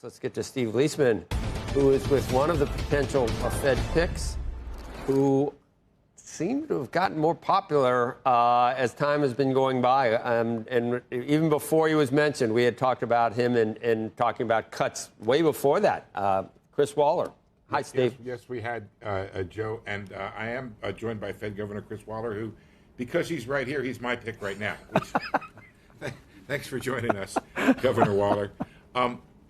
So let's get to Steve Leisman, who is with one of the potential Fed picks, who seem to have gotten more popular as time has been going by. And even before he was mentioned, we had talked about him and talking about cuts way before that. Chris Waller. Hi, Steve. Yes, we had Joe, and I am joined by Fed Governor Chris Waller, who, because he's right here, he's my pick right now. Which, thanks for joining us, Governor Waller.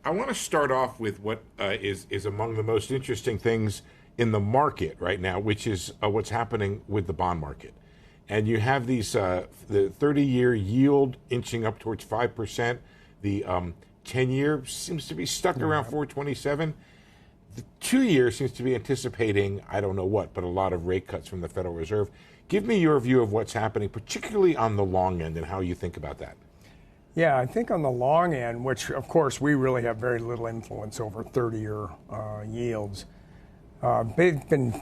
I want to start off with what is among the most interesting things in the market right now, which is what's happening with the bond market. And you have these the 30-year yield inching up towards 5%. The 10-year seems to be stuck around 4.27. The 2-year seems to be anticipating, I don't know what, but a lot of rate cuts from the Federal Reserve. Give me your view of what's happening, particularly on the long end, and how you think about that. Yeah, I think on the long end, which of course we really have very little influence over 30-year yields, they've been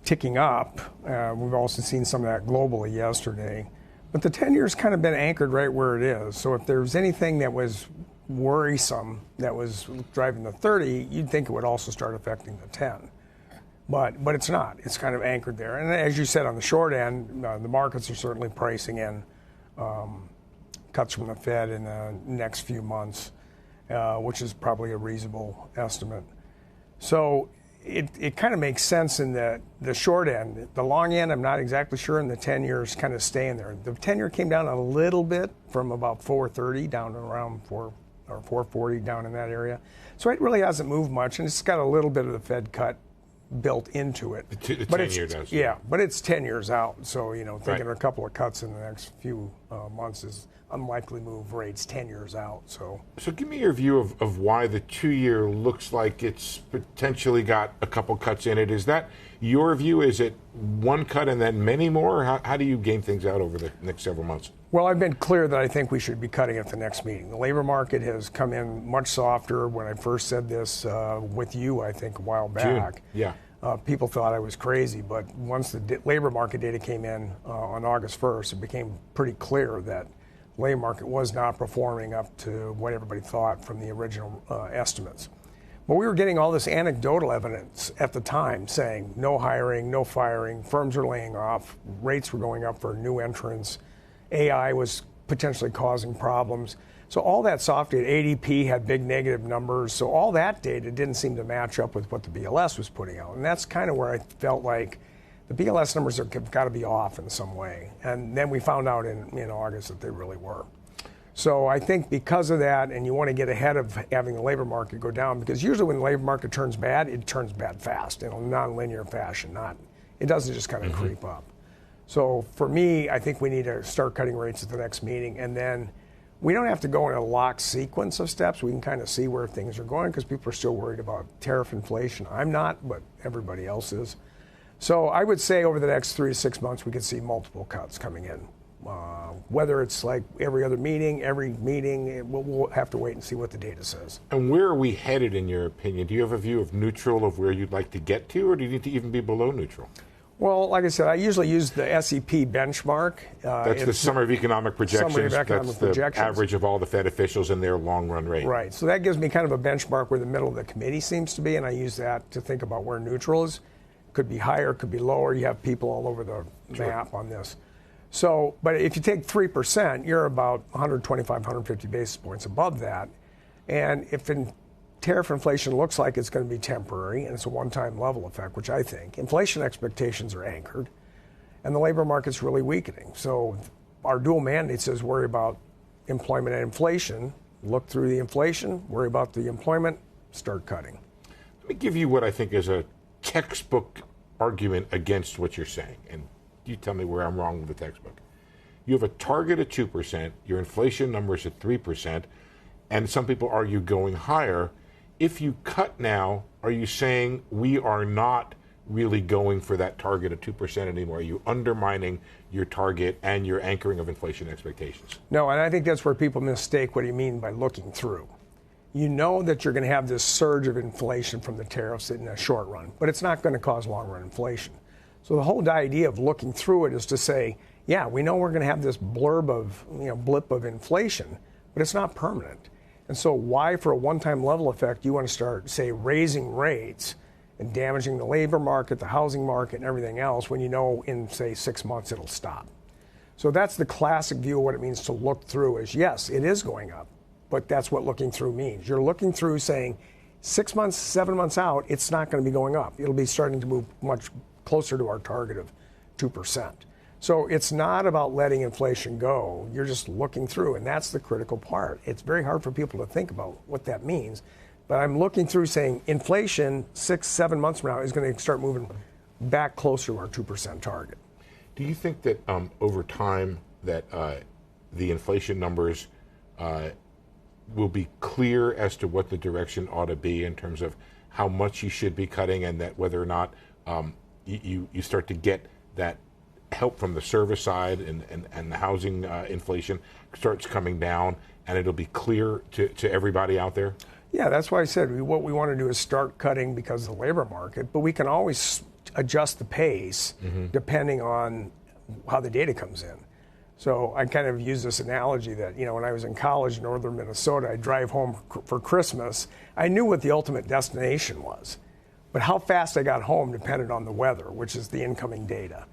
ticking up. We've also seen some of that globally yesterday. But the 10-year's kind of been anchored right where it is. So if there's anything that was worrisome that was driving the 30, you'd think it would also start affecting the 10. But it's not. It's kind of anchored there. And as you said, on the short end, the markets are certainly pricing in cuts from the Fed in the next few months, which is probably a reasonable estimate. So it kind of makes sense in the short end. The long end, I'm not exactly sure, and the 10-year is kind of staying there. The 10-year came down a little bit from about 4.30 down to around 4 or 4.40 down in that area. So it really hasn't moved much, and it's got a little bit of the Fed cut built into it. The 10-year does. Yeah, but it's 10 years out. So, thinking a couple of cuts in the next few months is unlikely move rates 10 years out. So give me your view of why the 2-year looks like it's potentially got a couple cuts in it. Is that your view? Is it one cut and then many more? How do you game things out over the next several months? Well, I've been clear that I think we should be cutting at the next meeting. The labor market has come in much softer. When I first said this with you, I think a while back, June. Yeah. People thought I was crazy. But once the labor market data came in on August 1st, it became pretty clear that the labor market was not performing up to what everybody thought from the original estimates. But we were getting all this anecdotal evidence at the time saying no hiring, no firing, firms are laying off, rates were going up for new entrants, AI was potentially causing problems. So all that software, ADP had big negative numbers, so all that data didn't seem to match up with what the BLS was putting out. And that's kind of where I felt like the BLS numbers have got to be off in some way. And then we found out in August that they really were. So I think because of that, and you want to get ahead of having the labor market go down, because usually when the labor market turns bad, it turns bad fast in a non-linear fashion. It doesn't just kind of creep up. So for me, I think we need to start cutting rates at the next meeting, and then we don't have to go in a locked sequence of steps. We can kind of see where things are going because people are still worried about tariff inflation. I'm not, but everybody else is. So I would say over the next 3 to 6 months, we could see multiple cuts coming in. Whether it's like every meeting, we'll have to wait and see what the data says. And where are we headed, in your opinion? Do you have a view of neutral, of where you'd like to get to, or do you need to even be below neutral? Well, like I said, I usually use the SEP benchmark. That's the Summary of Economic Projections. That's the average of all the Fed officials and their long-run rate. Right. So that gives me kind of a benchmark where the middle of the committee seems to be, and I use that to think about where neutral is. Could be higher, could be lower. You have people all over the map on this. So, but if you take 3%, you're about 125, 150 basis points above that. And if tariff inflation looks like it's going to be temporary and it's a one-time level effect, which I think, inflation expectations are anchored, and the labor market's really weakening. So our dual mandate says worry about employment and inflation, look through the inflation, worry about the employment, start cutting. Let me give you what I think is a textbook argument against what you're saying, and you tell me where I'm wrong with the textbook. You have a target at 2%, your inflation number is at 3%, and some people argue going higher. If you cut now, are you saying we are not really going for that target of 2% anymore? Are you undermining your target and your anchoring of inflation expectations? No, and I think that's where people mistake what do you mean by looking through. You know that you're going to have this surge of inflation from the tariffs in the short run, but it's not going to cause long-run inflation. So the whole idea of looking through it is to say, yeah, we know we're going to have this blip of inflation, but it's not permanent. And so why, for a one-time level effect, you want to start, say, raising rates and damaging the labor market, the housing market, and everything else when you know in, say, 6 months it'll stop? So that's the classic view of what it means to look through is, yes, it is going up, but that's what looking through means. You're looking through saying 6 months, 7 months out, it's not going to be going up. It'll be starting to move much closer to our target of 2%. So it's not about letting inflation go. You're just looking through, and that's the critical part. It's very hard for people to think about what that means. But I'm looking through saying inflation 6, 7 months from now is going to start moving back closer to our 2% target. Do you think that over time that the inflation numbers will be clear as to what the direction ought to be in terms of how much you should be cutting, and that whether or not you start to get that help from the service side and the housing inflation starts coming down, and it'll be clear to everybody out there? Yeah, that's why I said what we want to do is start cutting because of the labor market, but we can always adjust the pace depending on how the data comes in. So I kind of use this analogy that, you know, when I was in college in northern Minnesota, I'd drive home for Christmas. I knew what the ultimate destination was, but how fast I got home depended on the weather, which is the incoming data.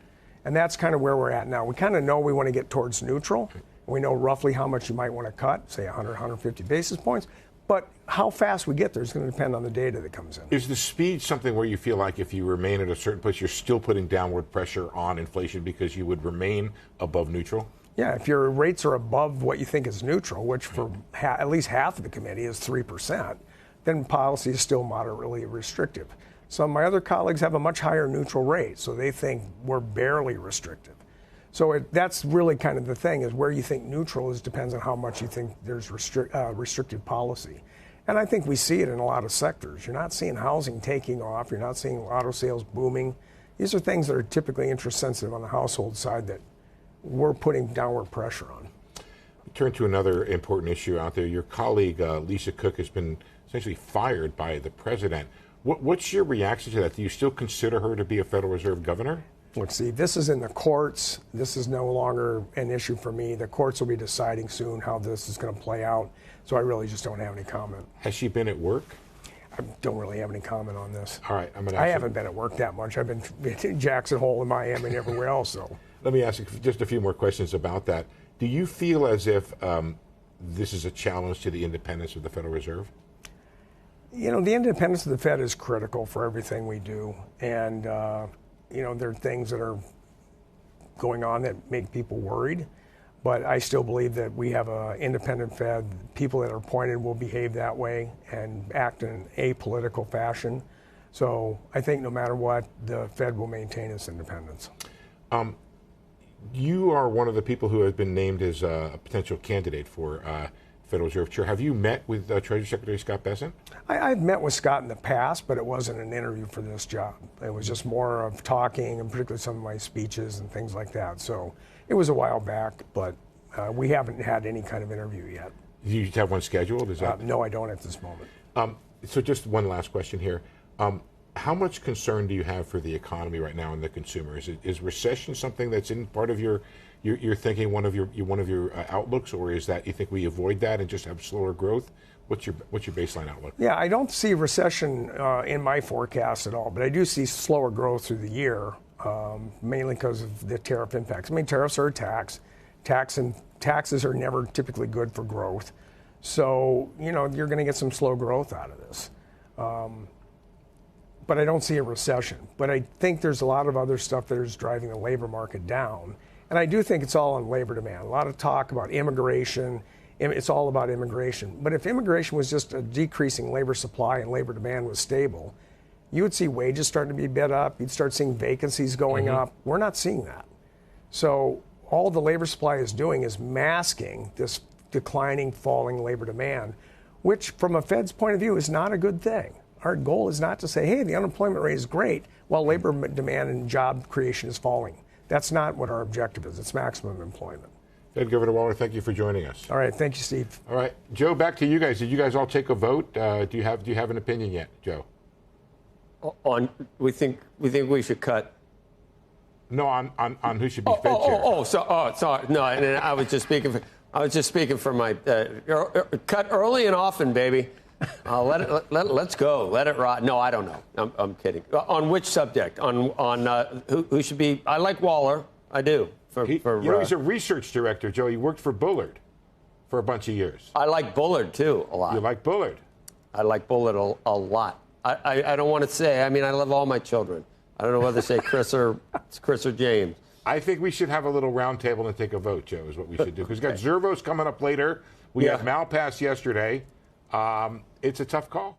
And that's kind of where we're at now. We kind of know we want to get towards neutral. We know roughly how much you might want to cut, say 100, 150 basis points. But how fast we get there is going to depend on the data that comes in. Is the speed something where you feel like if you remain at a certain place, you're still putting downward pressure on inflation because you would remain above neutral? Yeah, if your rates are above what you think is neutral, which for at least half of the committee is 3%, then policy is still moderately restrictive. Some of my other colleagues have a much higher neutral rate, so they think we're barely restrictive. So that's really kind of the thing, is where you think neutral is depends on how much you think there's restrictive policy. And I think we see it in a lot of sectors. You're not seeing housing taking off. You're not seeing auto sales booming. These are things that are typically interest sensitive on the household side that we're putting downward pressure on. Turn to another important issue out there. Your colleague, Lisa Cook, has been essentially fired by the president. What's your reaction to that? Do you still consider her to be a Federal Reserve governor? Look, Steve, this is in the courts. This is no longer an issue for me. The courts will be deciding soon how this is going to play out. So I really just don't have any comment. Has she been at work? I don't really have any comment on this. All right. I haven't been at work that much. I've been in Jackson Hole in Miami and everywhere else. So let me ask you just a few more questions about that. Do you feel as if this is a challenge to the independence of the Federal Reserve? You know, the independence of the Fed is critical for everything we do. And, you know, there are things that are going on that make people worried. But I still believe that we have an independent Fed. People that are appointed will behave that way and act in an apolitical fashion. So I think no matter what, the Fed will maintain its independence. You are one of the people who have been named as a potential candidate for Federal Reserve Chair. Have you met with Treasury Secretary Scott Bessent? I've met with Scott in the past, but it wasn't an interview for this job. It was just more of talking, and particularly some of my speeches and things like that. So it was a while back, but we haven't had any kind of interview yet. Do you have one scheduled? Is that? No, I don't at this moment. So just one last question here. How much concern do you have for the economy right now and the consumer? Is recession something that's in part of your thinking, one of your outlooks, or is that you think we avoid that and just have slower growth? What's your baseline outlook? Yeah, I don't see recession in my forecast at all, but I do see slower growth through the year, mainly because of the tariff impacts. I mean, tariffs are a tax. Taxes are never typically good for growth. So, you know, you're going to get some slow growth out of this. But I don't see a recession. But I think there's a lot of other stuff that is driving the labor market down. And I do think it's all on labor demand. A lot of talk about immigration. It's all about immigration. But if immigration was just a decreasing labor supply and labor demand was stable, you would see wages starting to be bid up. You'd start seeing vacancies going up. We're not seeing that. So all the labor supply is doing is masking this declining, falling labor demand, which from a Fed's point of view is not a good thing. Our goal is not to say, hey, the unemployment rate is great while labor demand and job creation is falling. That's not what our objective is. It's maximum employment. Fed Governor Waller, thank you for joining us. All right, thank you, Steve. All right, Joe, back to you guys. Did you guys all take a vote? Do you have an opinion yet, Joe? We think we should cut. No, on who should be Fed chair. Sorry. No, and I was just speaking for. I was just speaking for my cut early and often, baby. Let's go. Let it rot. No, I don't know. I'm kidding. On which subject? On who should be? I like Waller. I do. He's a research director, Joe. He worked for Bullard for a bunch of years. I like Bullard, too, a lot. You like Bullard? I like Bullard a lot. I don't want to say. I mean, I love all my children. I don't know whether to say Chris or James. I think we should have a little round table and take a vote, Joe, is what we should do. Because we've got Zervos coming up later. We had Malpass yesterday. It's a tough call.